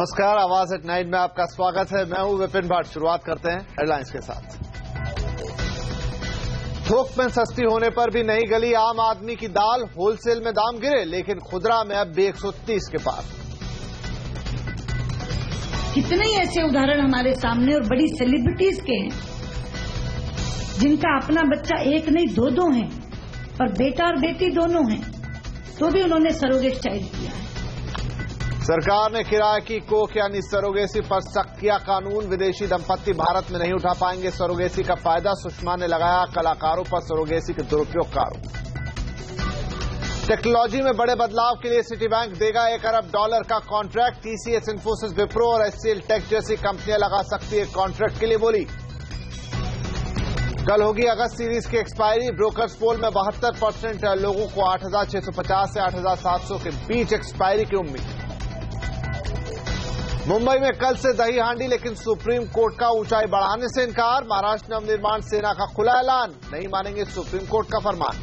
नमस्कार, आवाज at night में आपका स्वागत है। मैं हूं विपिन भाट। शुरुआत करते हैं हेडलाइंस के साथ। थोक में सस्ती होने पर भी नहीं गली आम आदमी की दाल, होलसेल में दाम गिरे लेकिन खुदरा में अब भी 130 के पार। कितने ही ऐसे उदाहरण हमारे सामने और बड़ी सेलिब्रिटीज के हैं जिनका अपना बच्चा एक नहीं दो हैं और बेटा और बेटी दोनों हैं, तो भी उन्होंने सरोगेट चाइल्ड किया है। सरकार ने किराए की कोख यानी सरोगेसी पर सख्त किया कानून। विदेशी दंपत्ति भारत में नहीं उठा पाएंगे सरोगेसी का फायदा। सुषमा ने लगाया कलाकारों पर सरोगेसी के दुरुपयोग का आरोप। टेक्नोलॉजी में बड़े बदलाव के लिए सिटी बैंक देगा $1 अरब का कॉन्ट्रैक्ट। टीसीएस, इन्फोसिस, विप्रो और एचसीएल टेक जैसी कंपनियां लगा सकती है कॉन्ट्रैक्ट के लिए बोली। कल होगी अगस्त सीरीज की एक्सपायरी। ब्रोकर्स पोल में 72% लोगों को 8,650 से 8,700 के बीच एक्सपायरी की उम्मीद। मुंबई में कल से दही हांडी, लेकिन सुप्रीम कोर्ट का ऊंचाई बढ़ाने से इनकार। महाराष्ट्र नवनिर्माण सेना का खुला ऐलान, नहीं मानेंगे सुप्रीम कोर्ट का फरमान।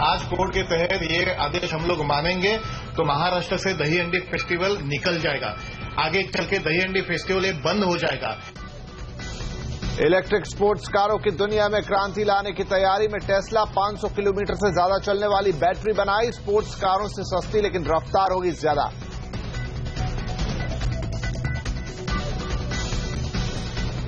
आज कोर्ट के तहत ये आदेश हम लोग मानेंगे तो महाराष्ट्र से दही हांडी फेस्टिवल निकल जाएगा। आगे चल के दही हांडी फेस्टिवल ये बंद हो जाएगा। इलेक्ट्रिक स्पोर्ट्स कारों की दुनिया में क्रांति लाने की तैयारी में टेस्ला 500 किलोमीटर से ज्यादा चलने वाली बैटरी बनाई। स्पोर्ट्स कारों से सस्ती लेकिन रफ्तार होगी ज्यादा।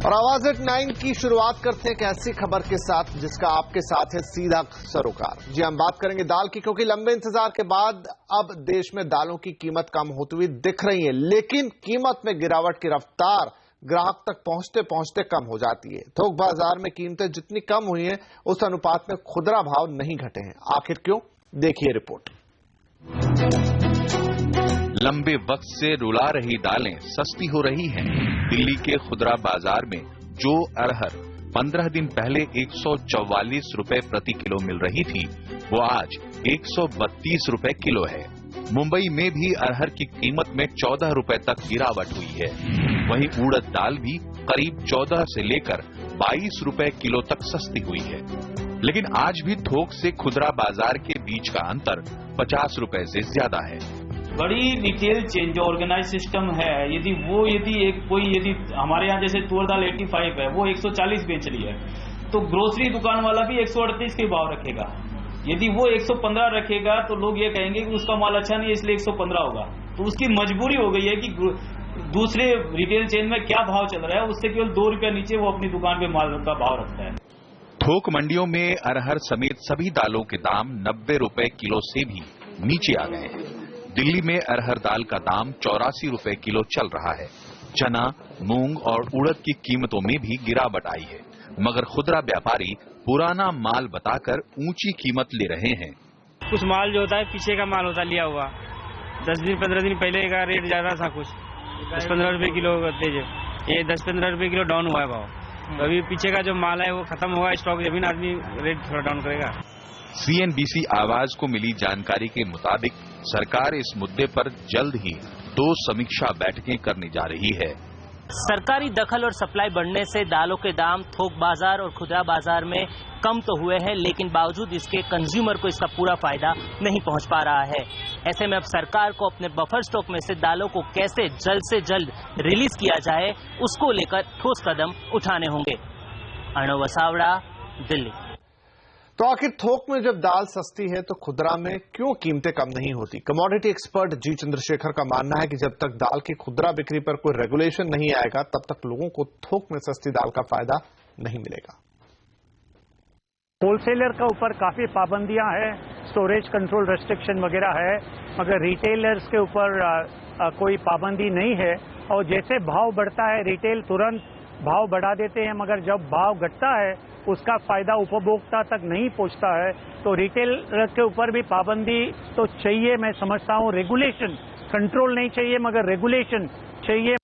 और आवाज एट 9 की शुरुआत करते हैं एक ऐसी खबर के साथ जिसका आपके साथ है सीधा सरोकार। जी, हम बात करेंगे दाल की, क्योंकि लंबे इंतजार के बाद अब देश में दालों की कीमत कम होती हुई दिख रही है, लेकिन कीमत में गिरावट की रफ्तार ग्राहक तक पहुंचते पहुंचते कम हो जाती है। थोक बाजार में कीमतें जितनी कम हुई हैं, उस अनुपात में खुदरा भाव नहीं घटे हैं। आखिर क्यों? देखिए रिपोर्ट। लंबे वक्त से रुला रही दालें सस्ती हो रही हैं। दिल्ली के खुदरा बाजार में जो अरहर 15 दिन पहले 144 रुपए प्रति किलो मिल रही थी, वो आज 132 रुपए किलो है। मुंबई में भी अरहर की कीमत में 14 रुपए तक गिरावट हुई है। वहीं उड़द दाल भी करीब 14 से लेकर 22 रुपए किलो तक सस्ती हुई है। लेकिन आज भी थोक से खुदरा बाजार के बीच का अंतर 50 रुपए से ज्यादा है। बड़ी रिटेल चेन जो ऑर्गेनाइज सिस्टम है, यदि हमारे यहाँ जैसे तूर दाल 85 है, वो 140 बेच रही है, तो ग्रोसरी दुकान वाला भी 138 के भाव रखेगा। यदि वो 115 रखेगा तो लोग ये कहेंगे कि उसका माल अच्छा नहीं है इसलिए 115 होगा। तो उसकी मजबूरी हो गई है कि दूसरे रिटेल चेन में क्या भाव चल रहा है, उससे केवल 2 रुपया नीचे वो अपनी दुकान पे माल का भाव रखता है। थोक मंडियों में अरहर समेत सभी दालों के दाम 90 रुपए किलो से भी नीचे आ गए हैं। दिल्ली में अरहर दाल का दाम 84 रुपए किलो चल रहा है। चना, मूंग और उड़द की कीमतों में भी गिरावट आई है, मगर खुदरा व्यापारी पुराना माल बताकर ऊंची कीमत ले रहे हैं। कुछ माल जो होता है पीछे का माल होता है लिया हुआ, 10 दिन 15 दिन पहले का रेट ज्यादा था, कुछ 10-15 रुपए किलो तेज है, ये 10-15 रुपए किलो डाउन हुआ है भाव। तो अभी पीछे का जो माल है वो खत्म हुआ है स्टॉक, जमीन आदमी रेट थोड़ा डाउन करेगा। सीएनबीसी आवाज को मिली जानकारी के मुताबिक सरकार इस मुद्दे पर जल्द ही 2 समीक्षा बैठकें करने जा रही है। सरकारी दखल और सप्लाई बढ़ने से दालों के दाम थोक बाजार और खुदरा बाजार में कम तो हुए हैं, लेकिन बावजूद इसके कंज्यूमर को इसका पूरा फायदा नहीं पहुंच पा रहा है। ऐसे में अब सरकार को अपने बफर स्टॉक में से दालों को कैसे जल्द से जल्द रिलीज किया जाए, उसको लेकर ठोस कदम उठाने होंगे। अर्णव वसावड़ा, दिल्ली। तो आखिर थोक में जब दाल सस्ती है तो खुदरा में क्यों कीमतें कम नहीं होती? कमोडिटी एक्सपर्ट जी चंद्रशेखर का मानना है कि जब तक दाल की खुदरा बिक्री पर कोई रेगुलेशन नहीं आएगा, तब तक लोगों को थोक में सस्ती दाल का फायदा नहीं मिलेगा। होलसेलर का ऊपर काफी पाबंदियां हैं, स्टोरेज कंट्रोल रेस्ट्रिक्शन वगैरह है, मगर रिटेलर्स के ऊपर कोई पाबंदी नहीं है। और जैसे भाव बढ़ता है रिटेल तुरंत भाव बढ़ा देते हैं, मगर जब भाव घटता है उसका फायदा उपभोक्ता तक नहीं पहुंचता है। तो रिटेल के ऊपर भी पाबंदी तो चाहिए, मैं समझता हूं। रेगुलेशन, कंट्रोल नहीं चाहिए मगर रेगुलेशन चाहिए।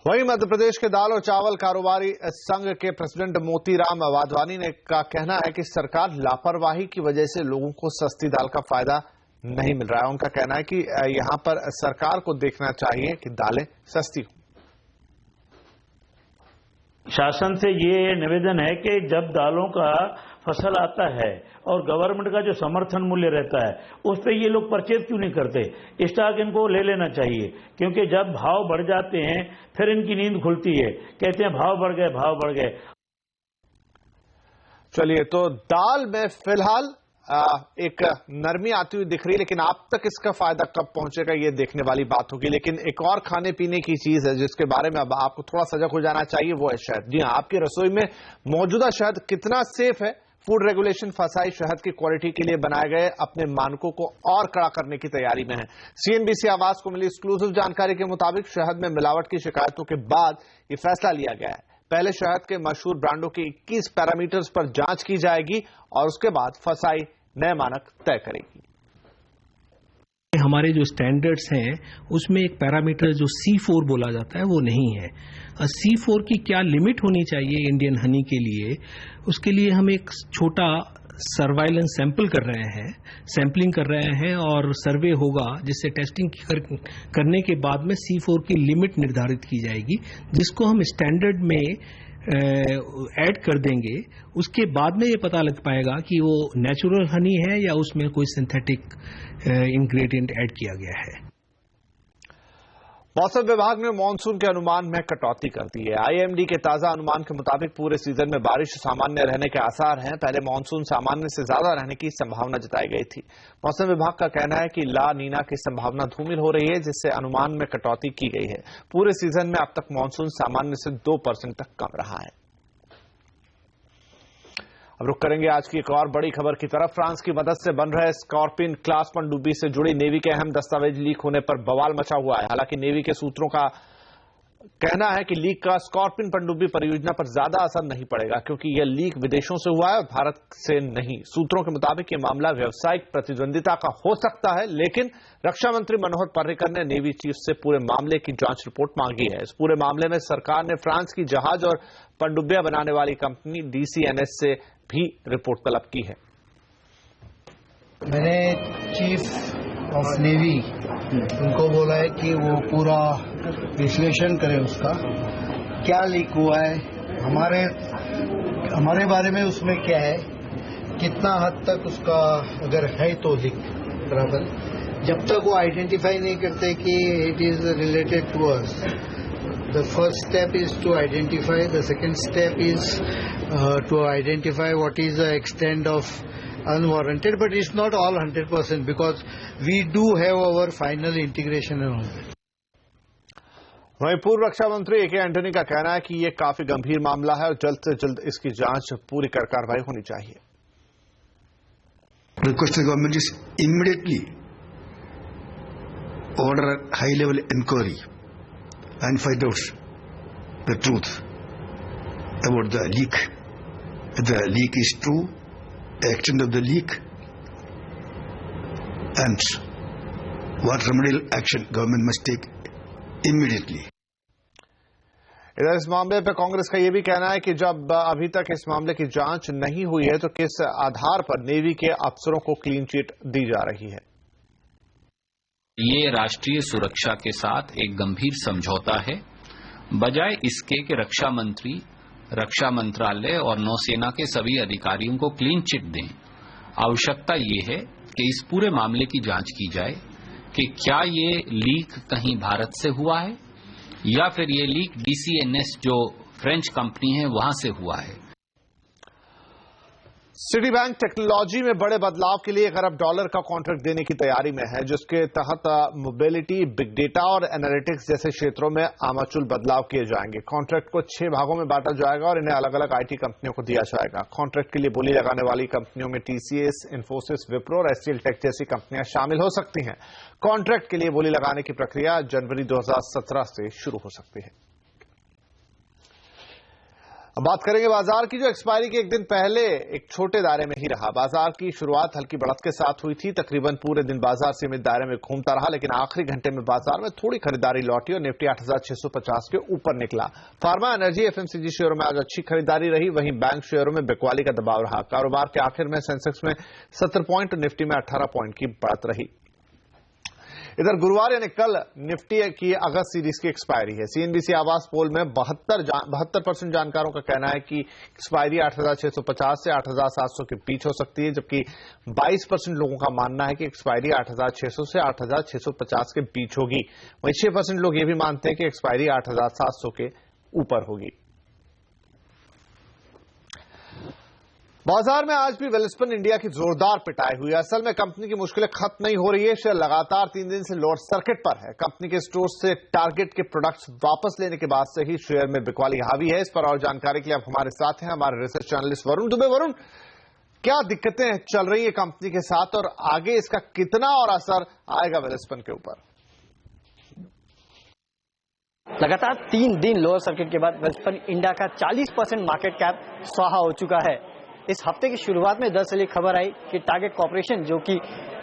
वहीं मध्य प्रदेश के दाल और चावल कारोबारी संघ के प्रेसिडेंट मोतीराम वाधवानी ने का कहना है कि सरकार लापरवाही की वजह से लोगों को सस्ती दाल का फायदा नहीं मिल रहा है। उनका कहना है कि यहां पर सरकार को देखना चाहिए कि दालें सस्ती हों। शासन से ये निवेदन है कि जब दालों का फसल आता है और गवर्नमेंट का जो समर्थन मूल्य रहता है उस पर ये लोग परचेज क्यों नहीं करते? स्टॉक इनको ले लेना चाहिए, क्योंकि जब भाव बढ़ जाते हैं फिर इनकी नींद खुलती है, कहते हैं भाव बढ़ गए, भाव बढ़ गए। चलिए, तो दाल में फिलहाल एक नरमी आती हुई दिख रही है, लेकिन आप तक इसका फायदा कब पहुंचेगा ये देखने वाली बात होगी। लेकिन एक और खाने पीने की चीज है जिसके बारे में अब आपको थोड़ा सजग हो जाना चाहिए, वो है शहद। जी हां, आपकी रसोई में मौजूदा शहद कितना सेफ है? फूड रेगुलेशन फसाई शहद की क्वालिटी के लिए बनाए गए अपने मानकों को और कड़ा करने की तैयारी में है। सीएनबीसी आवाज को मिली एक्सक्लूसिव जानकारी के मुताबिक शहद में मिलावट की शिकायतों के बाद ये फैसला लिया गया है। पहले शहद के मशहूर ब्रांडों की 21 पैरामीटर्स पर जांच की जाएगी और उसके बाद फसाई नए मानक तय करेगी। हमारे जो स्टैंडर्ड्स हैं उसमें एक पैरामीटर जो C4 बोला जाता है वो नहीं है। C4 की क्या लिमिट होनी चाहिए इंडियन हनी के लिए, उसके लिए हम एक छोटा सर्वाइलेंस सैंपल कर रहे हैं, सैंपलिंग कर रहे हैं और सर्वे होगा जिससे टेस्टिंग करने के बाद में C4 की लिमिट निर्धारित की जाएगी, जिसको हम स्टैंडर्ड में ऐड कर देंगे। उसके बाद में ये पता लग पाएगा कि वो नेचुरल हनी है या उसमें कोई सिंथेटिक इंग्रेडिएंट ऐड किया गया है। मौसम विभाग ने मानसून के अनुमान में कटौती कर दी है। आईएमडी के ताजा अनुमान के मुताबिक पूरे सीजन में बारिश सामान्य रहने के आसार हैं। पहले मानसून सामान्य से ज्यादा रहने की संभावना जताई गई थी। मौसम विभाग का कहना है कि ला नीना की संभावना धूमिल हो रही है, जिससे अनुमान में कटौती की गई है। पूरे सीजन में अब तक मानसून सामान्य से 2% तक कम रहा है। अब रुक करेंगे आज की एक और बड़ी खबर की तरफ। फ्रांस की मदद से बन रहे स्कॉर्पियन क्लास पनडुब्बी से जुड़ी नेवी के अहम दस्तावेज लीक होने पर बवाल मचा हुआ है। हालांकि नेवी के सूत्रों का कहना है कि लीक का स्कॉर्पियन पनडुब्बी परियोजना पर ज्यादा असर नहीं पड़ेगा, क्योंकि यह लीक विदेशों से हुआ है और भारत से नहीं। सूत्रों के मुताबिक यह मामला व्यावसायिक प्रतिद्वंदिता का हो सकता है, लेकिन रक्षा मंत्री मनोहर पर्रिकर ने नेवी चीफ से पूरे मामले की जांच रिपोर्ट मांगी है। इस पूरे मामले में सरकार ने फ्रांस की जहाज और पनडुब्बियां बनाने वाली कंपनी DCNS से भी रिपोर्ट तलब की है। मैंने चीफ ऑफ नेवी उनको बोला है कि वो पूरा विश्लेषण करें, उसका क्या लीक हुआ है, हमारे बारे में उसमें क्या है, कितना हद तक उसका अगर है तो लीक बराबर। जब तक वो आइडेंटिफाई नहीं करते कि it is related to us, the first step is to identify, the second step is to identify what is the extent of unwarranted, but it's not all 100% because we do have our final integration and all that. वहीं पूर्व रक्षा मंत्री AK Antony का कहना है कि यह काफी गंभीर मामला है और जल्द से जल्द इसकी जांच पूरी कर कार्रवाई होनी चाहिए। Request the government is immediately order high level inquiry and find out the truth about the leak. If the leak is true, the extent of the leak, and what remedial action government must take immediately. इधर इस मामले पर कांग्रेस का यह भी कहना है कि जब अभी तक इस मामले की जांच नहीं हुई है तो किस आधार पर नेवी के अफसरों को क्लीन चिट दी जा रही है। ये राष्ट्रीय सुरक्षा के साथ एक गंभीर समझौता है। बजाय इसके कि रक्षा मंत्री, रक्षा मंत्रालय और नौसेना के सभी अधिकारियों को क्लीन चिट दें, आवश्यकता ये है कि इस पूरे मामले की जांच की जाए कि क्या ये लीक कहीं भारत से हुआ है या फिर ये लीक DCNS जो फ्रेंच कंपनी है वहां से हुआ है। सिटी बैंक टेक्नोलॉजी में बड़े बदलाव के लिए $1 अरब का कॉन्ट्रैक्ट देने की तैयारी में है, जिसके तहत मोबिलिटी, बिग डेटा और एनालिटिक्स जैसे क्षेत्रों में आमाचूल बदलाव किए जाएंगे। कॉन्ट्रैक्ट को 6 भागों में बांटा जाएगा और इन्हें अलग अलग IT कंपनियों को दिया जाएगा। कॉन्ट्रैक्ट के लिए बोली लगाने वाली कंपनियों में TCS, इन्फोसिस, विप्रो और STL टेक जैसी कंपनियां शामिल हो सकती हैं। कॉन्ट्रैक्ट के लिए बोली लगाने की प्रक्रिया जनवरी 2017 से शुरू हो सकती है। अब बात करेंगे बाजार की, जो एक्सपायरी के एक दिन पहले एक छोटे दायरे में ही रहा। बाजार की शुरुआत हल्की बढ़त के साथ हुई थी। तकरीबन पूरे दिन बाजार सीमित दायरे में घूमता रहा, लेकिन आखिरी घंटे में बाजार में थोड़ी खरीदारी लौटी और निफ्टी 8650 के ऊपर निकला। फार्मा, एनर्जी, FMCG शेयरों में आज अच्छी खरीदारी रही। वहीं बैंक शेयरों में बिकवाली का दबाव रहा। कारोबार के आखिर में सेंसेक्स में 70 पॉइंट और निफ्टी में 18 पॉइंट की बढ़त रही। इधर गुरुवार यानी कल निफ्टी की अगस्त सीरीज की एक्सपायरी है। सीएनबीसी आवास पोल में 72% जानकारों का कहना है कि एक्सपायरी 8,650 से 8,700 के बीच हो सकती है, जबकि 22% लोगों का मानना है कि एक्सपायरी 8,600 से 8,650 के बीच होगी। वहीं 6% लोग ये भी मानते हैं कि एक्सपायरी 8,700 के ऊपर होगी। बाजार में आज भी वेलस्पन इंडिया की जोरदार पिटाई हुई। असल में कंपनी की मुश्किलें खत्म नहीं हो रही है। शेयर लगातार 3 दिन से लोअर सर्किट पर है। कंपनी के स्टोर से टारगेट के प्रोडक्ट्स वापस लेने के बाद से ही शेयर में बिकवाली हावी है। इस पर और जानकारी के लिए अब हमारे साथ हैं हमारे रिसर्च जर्नलिस्ट वरुण दुबे। वरुण, क्या दिक्कतें चल रही है कंपनी के साथ और आगे इसका कितना और असर आएगा वेलस्पन के ऊपर? लगातार 3 दिन लोअर सर्किट के बाद वेलस्पन इंडिया का 40% मार्केट कैप स्वाहा हो चुका है। इस हफ्ते की शुरुआत में दरअसल ये खबर आई कि टारगेट कॉर्पोरेशन, जो कि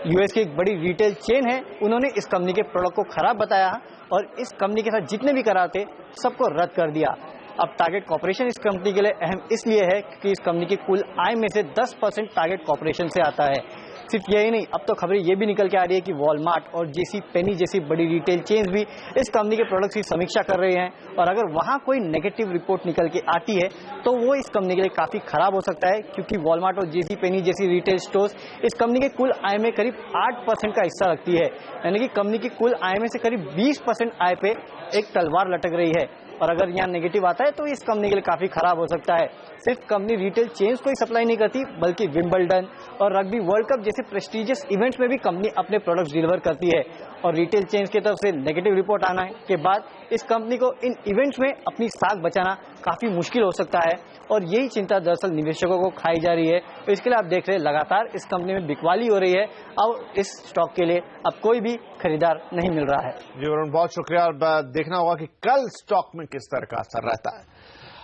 यूएस की एक बड़ी रिटेल चेन है, उन्होंने इस कंपनी के प्रोडक्ट को खराब बताया और इस कंपनी के साथ जितने भी करार थे सबको रद्द कर दिया। अब टारगेट कॉर्पोरेशन इस कंपनी के लिए अहम इसलिए है कि इस कंपनी की कुल आय में से 10% टारगेट कॉर्पोरेशन से आता है। सिर्फ यही नहीं, अब तो खबरें ये भी निकल के आ रही है कि वॉलमार्ट और जेसी पेनी जैसी बड़ी रिटेल चेन्स भी इस कंपनी के प्रोडक्ट्स की समीक्षा कर रहे हैं और अगर वहां कोई नेगेटिव रिपोर्ट निकल के आती है तो वो इस कंपनी के लिए काफी खराब हो सकता है, क्योंकि वॉलमार्ट और जेसी पेनी जैसी रिटेल स्टोर्स इस कंपनी के कुल आय में करीब 8% का हिस्सा रखती है। यानी कि कंपनी की कुल आय में से करीब 20% आय पे एक तलवार लटक रही है और अगर यहाँ नेगेटिव आता है तो इस कंपनी के लिए काफी खराब हो सकता है। सिर्फ कंपनी रिटेल चेन्स को ही सप्लाई नहीं करती, बल्कि विंबलडन और रग्बी वर्ल्ड कप जैसे प्रेस्टीजियस इवेंट्स में भी कंपनी अपने प्रोडक्ट्स डिलीवर करती है और रिटेल चेन्स की तरफ से नेगेटिव रिपोर्ट आने के बाद इस कंपनी को इन इवेंट्स में अपनी साख बचाना काफी मुश्किल हो सकता है और यही चिंता दरअसल निवेशकों को खाई जा रही है। तो इसके लिए आप देख रहे हैं लगातार इस कंपनी में बिकवाली हो रही है और इस स्टॉक के लिए अब कोई भी खरीदार नहीं मिल रहा है। जी वरुण, बहुत शुक्रिया। और देखना होगा कि कल स्टॉक में किस तरह का असर रहता है।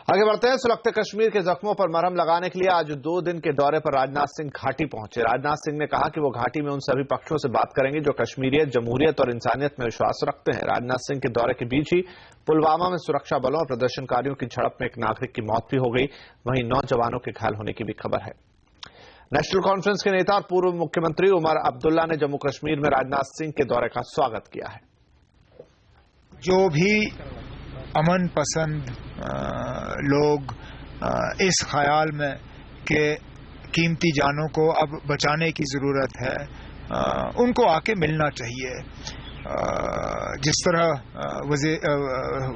आगे बढ़ते हैं। सुलगते कश्मीर के जख्मों पर मरहम लगाने के लिए आज 2 दिन के दौरे पर राजनाथ सिंह घाटी पहुंचे। राजनाथ सिंह ने कहा कि वो घाटी में उन सभी पक्षों से बात करेंगे जो कश्मीरियत, जमहूरियत और इंसानियत में विश्वास रखते हैं। राजनाथ सिंह के दौरे के बीच ही पुलवामा में सुरक्षा बलों और प्रदर्शनकारियों की झड़प में एक नागरिक की मौत भी हो गई। वहीं 9 जवानों के घायल होने की भी खबर है। नेशनल कॉन्फ्रेंस के नेता और पूर्व मुख्यमंत्री उमर अब्दुल्ला ने जम्मू कश्मीर में राजनाथ सिंह के दौरे का स्वागत किया है। जो भी अमन पसंद लोग इस ख्याल में कि कीमती जानों को अब बचाने की जरूरत है, उनको आके मिलना चाहिए। जिस तरह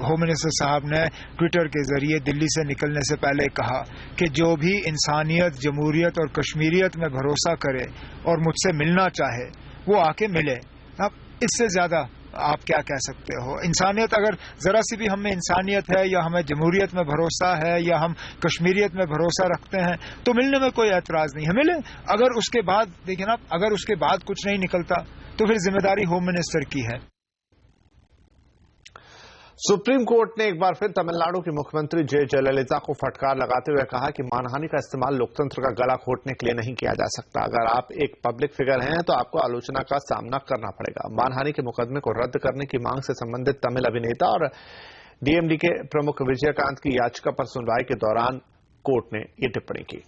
होम मिनिस्टर साहब ने ट्विटर के जरिए दिल्ली से निकलने से पहले कहा कि जो भी इंसानियत, जमहूरियत और कश्मीरियत में भरोसा करे और मुझसे मिलना चाहे वो आके मिले। अब इससे ज्यादा आप क्या कह सकते हो? इंसानियत, अगर जरा सी भी हमें इंसानियत है या हमें जमहूरियत में भरोसा है या हम कश्मीरियत में भरोसा रखते हैं तो मिलने में कोई एतराज नहीं है, मिले। अगर उसके बाद देखिए ना, अगर उसके बाद कुछ नहीं निकलता तो फिर जिम्मेदारी होम मिनिस्टर की है। सुप्रीम कोर्ट ने एक बार फिर तमिलनाडु की मुख्यमंत्री जयललिता को फटकार लगाते हुए कहा कि मानहानि का इस्तेमाल लोकतंत्र का गला घोटने के लिए नहीं किया जा सकता। अगर आप एक पब्लिक फिगर हैं तो आपको आलोचना का सामना करना पड़ेगा। मानहानि के मुकदमे को रद्द करने की मांग से संबंधित तमिल अभिनेता और डीएमडी के प्रमुख विजयकांत की याचिका पर सुनवाई के दौरान कोर्ट ने ये टिप्पणी की।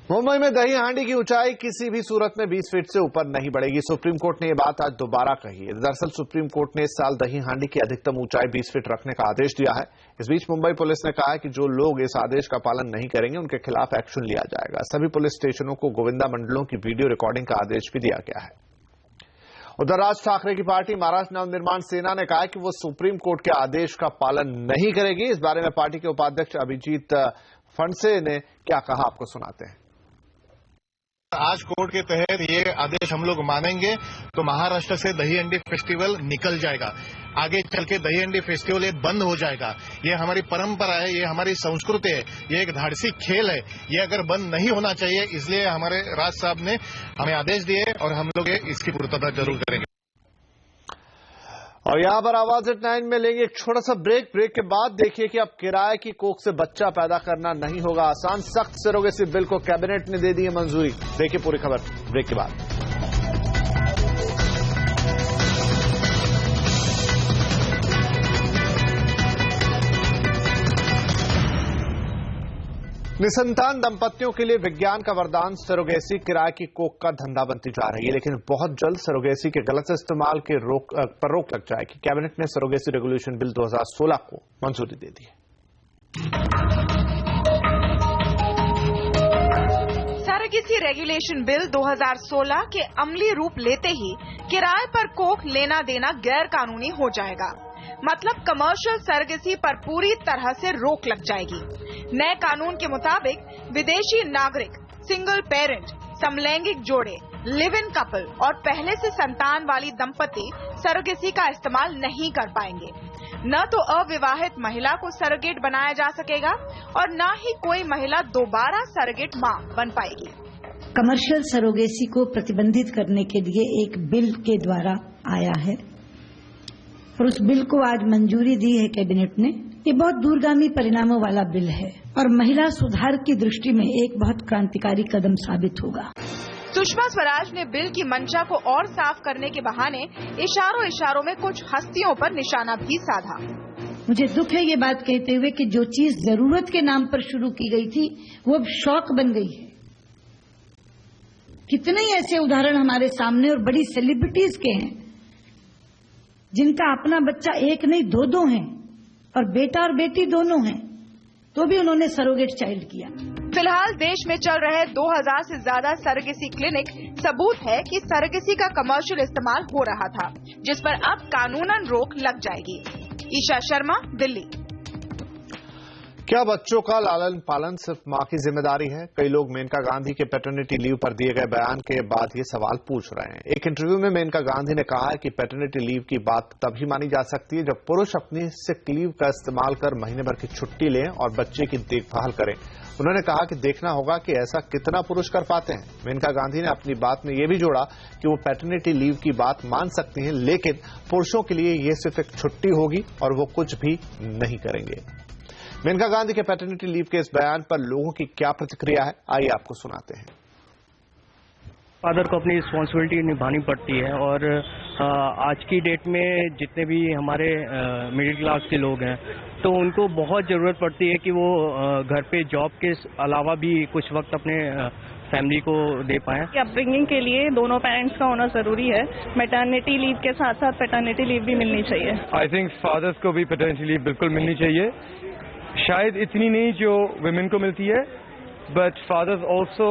मुंबई में दही हांडी की ऊंचाई किसी भी सूरत में 20 फीट से ऊपर नहीं बढ़ेगी। सुप्रीम कोर्ट ने यह बात आज दोबारा कही है। दरअसल सुप्रीम कोर्ट ने इस साल दही हांडी की अधिकतम ऊंचाई 20 फीट रखने का आदेश दिया है। इस बीच मुंबई पुलिस ने कहा है कि जो लोग इस आदेश का पालन नहीं करेंगे उनके खिलाफ एक्शन लिया जाएगा। सभी पुलिस स्टेशनों को गोविंदा मंडलों की वीडियो रिकॉर्डिंग का आदेश भी दिया गया है। उधर राज ठाकरे की पार्टी महाराष्ट्र नवनिर्माण सेना ने कहा है कि वो सुप्रीम कोर्ट के आदेश का पालन नहीं करेगी। इस बारे में पार्टी के उपाध्यक्ष अभिजीत फणसे ने क्या कहा, आपको सुनाते हैं। आज कोर्ट के तहत ये आदेश हम लोग मानेंगे तो महाराष्ट्र से दही हंडी फेस्टिवल निकल जाएगा। आगे चल के दही हंडी फेस्टिवल ये बंद हो जाएगा। ये हमारी परंपरा है, ये हमारी संस्कृति है, ये एक धाड़सी खेल है। ये अगर बंद नहीं होना चाहिए, इसलिए हमारे राज साहब ने हमें आदेश दिए और हम लोग इसकी पूर्तता जरूर करेंगे। और यहां पर आवाज एट 9 में लेंगे एक छोटा सा ब्रेक के बाद देखिए कि अब किराए की कोख से बच्चा पैदा करना नहीं होगा आसान। सख्त सरोगेसी बिल को कैबिनेट ने दे दी है मंजूरी। देखिए पूरी खबर ब्रेक के बाद। निसंतान दंपतियों के लिए विज्ञान का वरदान सरोगेसी किराए की कोख का धंधा बनती जा रही है, लेकिन बहुत जल्द सरोगेसी के गलत इस्तेमाल के पर रोक लग जाएगी। कैबिनेट ने सरोगेसी रेगुलेशन बिल 2016 को मंजूरी दे दी है। सरोगेसी रेगुलेशन बिल 2016 के अमली रूप लेते ही किराए पर कोख लेना देना गैर कानूनी हो जाएगा। मतलब कमर्शियल सरोगेसी पर पूरी तरह से रोक लग जाएगी। नए कानून के मुताबिक विदेशी नागरिक, सिंगल पेरेंट, समलैंगिक जोड़े, लिव इन कपल और पहले से संतान वाली दंपति सरोगेसी का इस्तेमाल नहीं कर पाएंगे। न तो अविवाहित महिला को सरोगेट बनाया जा सकेगा और न ही कोई महिला दोबारा सरोगेट मां बन पाएगी। कमर्शियल सरोगेसी को प्रतिबंधित करने के लिए एक बिल के द्वारा आया है और उस बिल को आज मंजूरी दी है कैबिनेट ने। ये बहुत दूरगामी परिणामों वाला बिल है और महिला सुधार की दृष्टि में एक बहुत क्रांतिकारी कदम साबित होगा। सुषमा स्वराज ने बिल की मंशा को और साफ करने के बहाने इशारों में कुछ हस्तियों पर निशाना भी साधा। मुझे दुख है ये बात कहते हुए कि जो चीज जरूरत के नाम पर शुरू की गई थी वो अब शौक बन गई है। कितने ही ऐसे उदाहरण हमारे सामने और बड़ी सेलिब्रिटीज के हैं जिनका अपना बच्चा एक नहीं दो हैं और बेटा और बेटी दोनों हैं, तो भी उन्होंने सरोगेट चाइल्ड किया। फिलहाल देश में चल रहे 2000 से ज्यादा सरोगेसी क्लिनिक सबूत है कि सरोगेसी का कमर्शियल इस्तेमाल हो रहा था, जिस पर अब कानूनन रोक लग जाएगी। ईशा शर्मा, दिल्ली। क्या बच्चों का लालन पालन सिर्फ मां की जिम्मेदारी है? कई लोग मेनका गांधी के पैटर्निटी लीव पर दिए गए बयान के बाद ये सवाल पूछ रहे हैं। एक इंटरव्यू में मेनका गांधी ने कहा है कि पैटर्निटी लीव की बात तभी मानी जा सकती है जब पुरुष अपनी सिक लीव का इस्तेमाल कर महीने भर की छुट्टी लें और बच्चे की देखभाल करें। उन्होंने कहा कि देखना होगा कि ऐसा कितना पुरुष कर पाते हैं। मेनका गांधी ने अपनी बात में यह भी जोड़ा कि वो पैटर्निटी लीव की बात मान सकती हैं, लेकिन पुरुषों के लिए ये सिर्फ एक छुट्टी होगी और वो कुछ भी नहीं करेंगे। मेनका गांधी के पैटर्निटी लीव के इस बयान पर लोगों की क्या प्रतिक्रिया है, आइए आपको सुनाते हैं। फादर को अपनी रिस्पॉन्सिबिलिटी निभानी पड़ती है और आज की डेट में जितने भी हमारे मिडिल क्लास के लोग हैं तो उनको बहुत ज़रूरत पड़ती है कि वो घर पे जॉब के अलावा भी कुछ वक्त अपने फैमिली को दे पाएं। अपब्रिंगिंग के लिए दोनों पेरेंट्स का होना जरूरी है। मैटरनिटी लीव के साथ साथ पैटर्निटी लीव भी मिलनी चाहिए। आई थिंक फादर्स को भी पैटर्निटी लीव बिल्कुल मिलनी चाहिए। शायद इतनी नहीं जो वुमेन को मिलती है, बट फादर्स ऑल्सो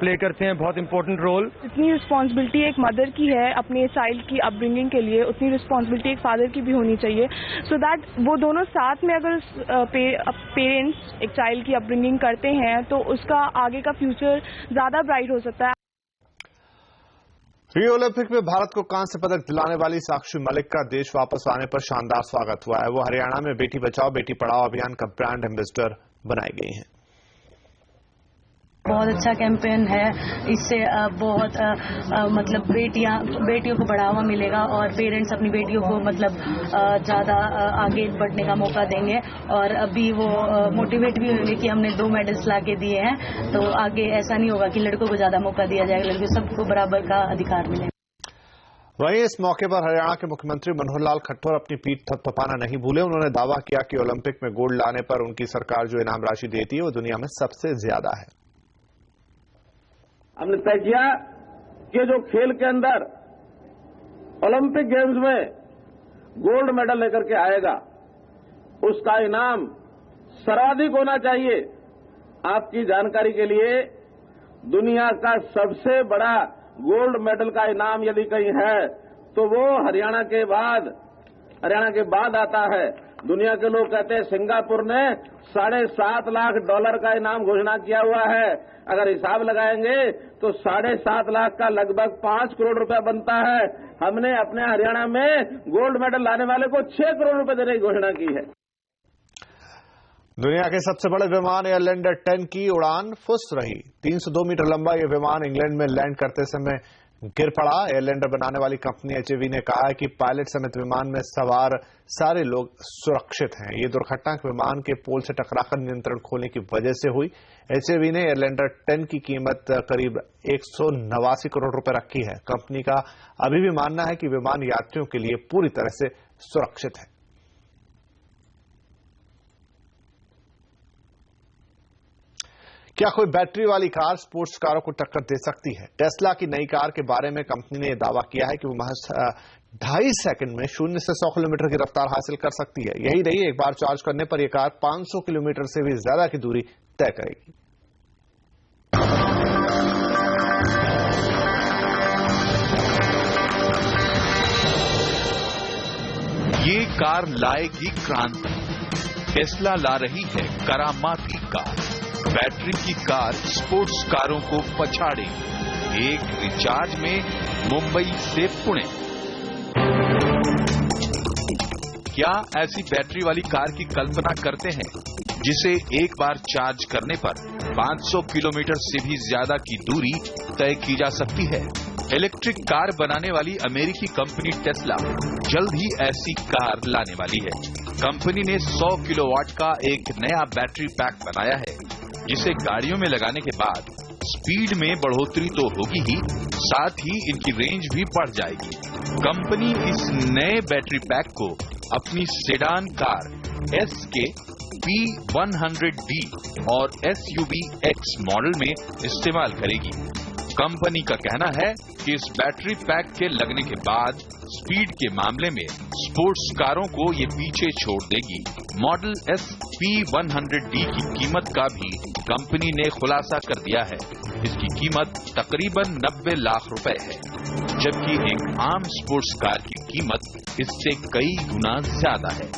प्ले करते हैं बहुत इंपॉर्टेंट रोल। जितनी रिस्पॉन्सिबिलिटी एक मदर की है अपने चाइल्ड की अपब्रिंगिंग के लिए, उतनी रिस्पॉन्सिबिलिटी एक फादर की भी होनी चाहिए, सो दैट वो दोनों साथ में अगर पेरेंट्स एक चाइल्ड की अपब्रिंगिंग करते हैं तो उसका आगे का फ्यूचर ज्यादा ब्राइट हो सकता है। रियो ओलंपिक में भारत को कांस्य पदक दिलाने वाली साक्षी मलिक का देश वापस आने पर शानदार स्वागत हुआ है। वो हरियाणा में बेटी बचाओ बेटी पढ़ाओ अभियान का ब्रांड एम्बेसडर बनाई गई हैं। बहुत अच्छा कैंपेन है, इससे बहुत मतलब बेटियों को बढ़ावा मिलेगा और पेरेंट्स अपनी बेटियों को मतलब ज़्यादा आगे बढ़ने का मौका देंगे और अभी वो मोटिवेट भी होंगे कि हमने 2 मेडल्स ला के दिए हैं, तो आगे ऐसा नहीं होगा कि लड़कों को ज़्यादा मौका दिया जाएगा, लड़कियों सबको बराबर का अधिकार मिलेगा। वहीं इस मौके पर हरियाणा के मुख्यमंत्री मनोहर लाल खट्टर अपनी पीठ थपथपाना नहीं भूले। उन्होंने दावा किया कि ओलंपिक में गोल्ड लाने पर उनकी सरकार जो इनाम राशि देती है वो दुनिया में सबसे ज्यादा है। हमने तय किया कि जो खेल के अंदर ओलंपिक गेम्स में गोल्ड मेडल लेकर के आएगा उसका इनाम सर्वाधिक होना चाहिए। आपकी जानकारी के लिए दुनिया का सबसे बड़ा गोल्ड मेडल का इनाम यदि कहीं है तो वो हरियाणा के बाद आता है। दुनिया के लोग कहते हैं सिंगापुर ने $7.5 लाख का इनाम घोषणा किया हुआ है। अगर हिसाब लगाएंगे तो 7.5 लाख का लगभग 5 करोड़ रुपया बनता है। हमने अपने हरियाणा में गोल्ड मेडल लाने वाले को 6 करोड़ रुपए देने की घोषणा की है। दुनिया के सबसे बड़े विमान एयरलैंडर 10 की उड़ान फुस रही। 302 मीटर लंबा यह विमान इंग्लैंड में लैंड करते समय गिर पड़ा। एयरलैंडर बनाने वाली कंपनी एचएवी ने कहा है कि पायलट समेत विमान में सवार सारे लोग सुरक्षित हैं। ये दुर्घटना विमान के पोल से टकराकर नियंत्रण खोने की वजह से हुई। एचएवी ने एयरलैंडर 10 की कीमत करीब 189 करोड़ रुपए रखी है। कंपनी का अभी भी मानना है कि विमान यात्रियों के लिए पूरी तरह से सुरक्षित है। क्या कोई बैटरी वाली कार स्पोर्ट्स कारों को टक्कर दे सकती है? टेस्ला की नई कार के बारे में कंपनी ने दावा किया है कि वो महज 2.5 सेकंड में 0 से 100 किलोमीटर की रफ्तार हासिल कर सकती है। यही नहीं, एक बार चार्ज करने पर यह कार 500 किलोमीटर से भी ज्यादा की दूरी तय करेगी। ये कार लाएगी क्रांति। टेस्ला ला रही है करामाती कार। बैटरी की कार स्पोर्ट्स कारों को पछाड़ेगी। एक रिचार्ज में मुंबई से पुणे। क्या ऐसी बैटरी वाली कार की कल्पना करते हैं जिसे एक बार चार्ज करने पर 500 किलोमीटर से भी ज्यादा की दूरी तय की जा सकती है? इलेक्ट्रिक कार बनाने वाली अमेरिकी कंपनी टेस्ला जल्द ही ऐसी कार लाने वाली है। कंपनी ने 100 किलोवाट का एक नया बैटरी पैक बनाया है, जिसे गाड़ियों में लगाने के बाद स्पीड में बढ़ोतरी तो होगी ही, साथ ही इनकी रेंज भी बढ़ जाएगी। कंपनी इस नए बैटरी पैक को अपनी सेडान कार SK P100D और SUV X मॉडल में इस्तेमाल करेगी। कंपनी का कहना है कि इस बैटरी पैक के लगने के बाद स्पीड के मामले में स्पोर्ट्स कारों को ये पीछे छोड़ देगी। मॉडल S P100D की कीमत का भी कंपनी ने खुलासा कर दिया है। इसकी कीमत तकरीबन 90 लाख रुपए है, जबकि एक आम स्पोर्ट्स कार की कीमत इससे कई गुना ज्यादा है।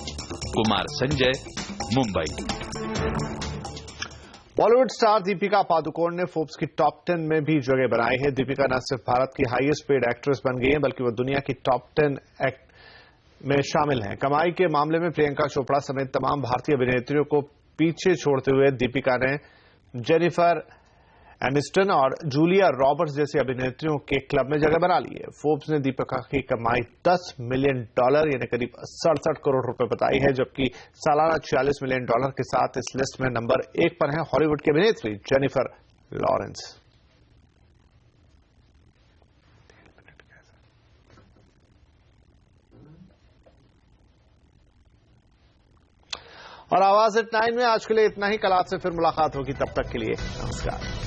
कुमार संजय, मुंबई। बॉलीवुड स्टार दीपिका पादुकोण ने फोर्ब्स की टॉप 10 में भी जगह बनाई है। दीपिका न सिर्फ भारत की हाईएस्ट पेड एक्ट्रेस बन गई है, बल्कि वो दुनिया की टॉप 10 में शामिल हैं। कमाई के मामले में प्रियंका चोपड़ा समेत तमाम भारतीय अभिनेत्रियों को पीछे छोड़ते हुए दीपिका ने जेनिफर एनिस्टन और जूलिया रॉबर्ट्स जैसी अभिनेत्रियों के क्लब में जगह बना ली है। फोर्ब्स ने दीपिका की कमाई $10 मिलियन यानी करीब 67 करोड़ रुपए बताई है, जबकि सालाना $46 मिलियन के साथ इस लिस्ट में नंबर 1 पर हैं हॉलीवुड की अभिनेत्री जेनिफर लॉरेंस। और आवाज एट 9 में आज के लिए इतना ही। कल आपसे फिर मुलाकात होगी, तब तक के लिए नमस्कार।